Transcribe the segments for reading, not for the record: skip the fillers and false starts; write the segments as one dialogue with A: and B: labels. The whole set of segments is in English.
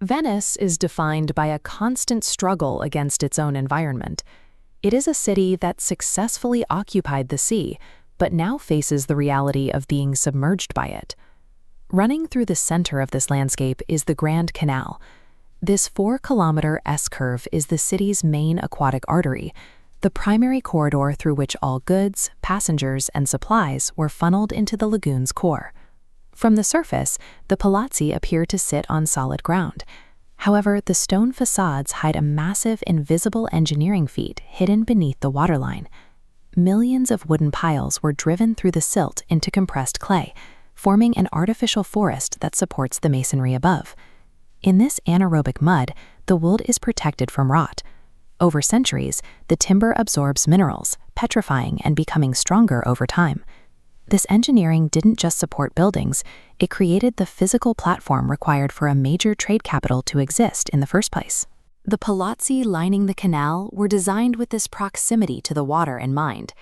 A: Venice is defined by a constant struggle against its own environment. It is a city that successfully occupied the sea, but now faces the reality of being submerged by it. Running through the center of this landscape is the Grand Canal. This 4-kilometer S-curve is the city's main aquatic artery, the primary corridor through which all goods, passengers, and supplies were funneled into the lagoon's core. From the surface, the palazzi appear to sit on solid ground. However, the stone facades hide a massive invisible engineering feat hidden beneath the waterline. Millions of wooden piles were driven through the silt into compressed clay, forming an artificial forest that supports the masonry above. In this anaerobic mud, the wood is protected from rot. Over centuries, the timber absorbs minerals, petrifying and becoming stronger over time. This engineering didn't just support buildings, it created the physical platform required for a major trade capital to exist in the first place. The palazzi lining the canal were designed with this proximity to the water in mind.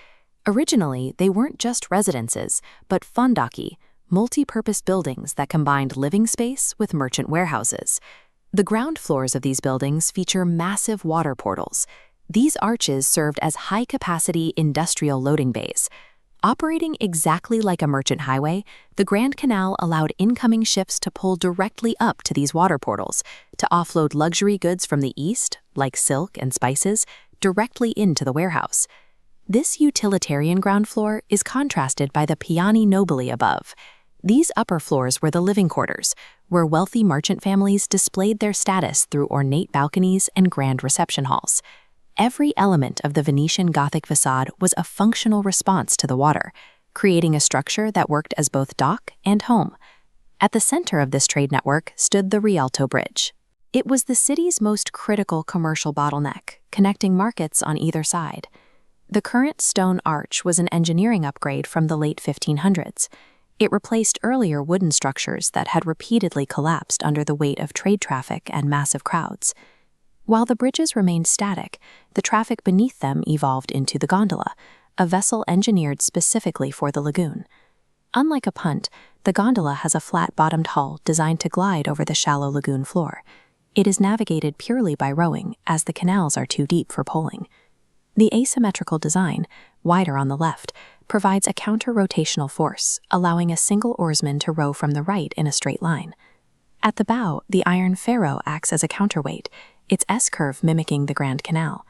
A: Originally, they weren't just residences, but fondoki, multi-purpose buildings that combined living space with merchant warehouses. The ground floors of these buildings feature massive water portals. These arches served as high-capacity industrial loading bays. Operating exactly like a merchant highway, the Grand Canal allowed incoming ships to pull directly up to these water portals, to offload luxury goods from the east, like silk and spices, directly into the warehouse. This utilitarian ground floor is contrasted by the piani nobili above. These upper floors were the living quarters, where wealthy merchant families displayed their status through ornate balconies and grand reception halls. Every element of the Venetian Gothic facade was a functional response to the water, creating a structure that worked as both dock and home. At the center of this trade network stood the Rialto Bridge. It was the city's most critical commercial bottleneck, connecting markets on either side. The current stone arch was an engineering upgrade from the late 1500s. It replaced earlier wooden structures that had repeatedly collapsed under the weight of trade traffic and massive crowds. While the bridges remained static, the traffic beneath them evolved into the gondola, a vessel engineered specifically for the lagoon. Unlike a punt, the gondola has a flat-bottomed hull designed to glide over the shallow lagoon floor. It is navigated purely by rowing, as the canals are too deep for poling. The asymmetrical design, wider on the left, provides a counter-rotational force, allowing a single oarsman to row from the right in a straight line. At the bow, the iron ferro acts as a counterweight, its S-curve mimicking the Grand Canal.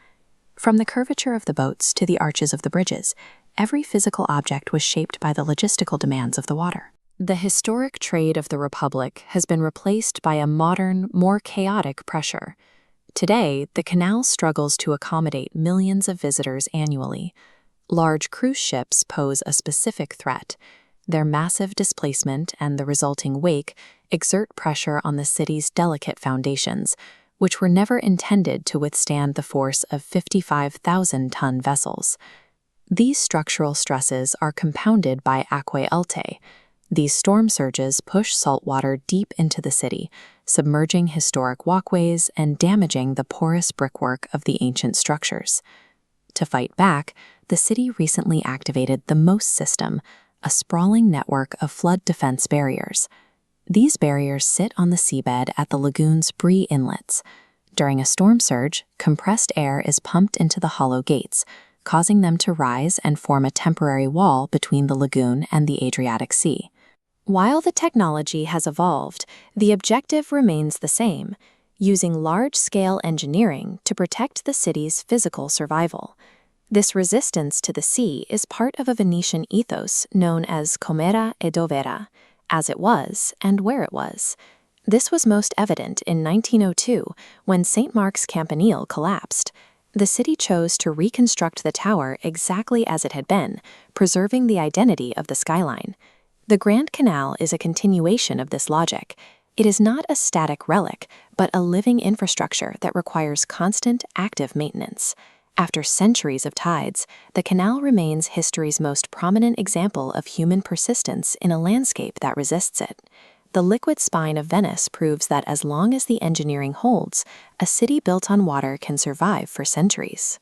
A: From the curvature of the boats to the arches of the bridges, every physical object was shaped by the logistical demands of the water. The historic trade of the Republic has been replaced by a modern, more chaotic pressure. Today, the canal struggles to accommodate millions of visitors annually. Large cruise ships pose a specific threat. Their massive displacement and the resulting wake exert pressure on the city's delicate foundations, which were never intended to withstand the force of 55,000-ton vessels. These structural stresses are compounded by acque alte. These storm surges push salt water deep into the city, submerging historic walkways and damaging the porous brickwork of the ancient structures. To fight back, the city recently activated the MOSE system, a sprawling network of flood defense barriers. These barriers sit on the seabed at the lagoon's Brie inlets. During a storm surge, compressed air is pumped into the hollow gates, causing them to rise and form a temporary wall between the lagoon and the Adriatic Sea. While the technology has evolved, the objective remains the same: using large-scale engineering to protect the city's physical survival. This resistance to the sea is part of a Venetian ethos known as com'era e dov'era, as it was and where it was. This was most evident in 1902 when St. Mark's Campanile collapsed. The city chose to reconstruct the tower exactly as it had been, preserving the identity of the skyline. The Grand Canal is a continuation of this logic. It is not a static relic, but a living infrastructure that requires constant, active maintenance. After centuries of tides, the canal remains history's most prominent example of human persistence in a landscape that resists it. The liquid spine of Venice proves that as long as the engineering holds, a city built on water can survive for centuries.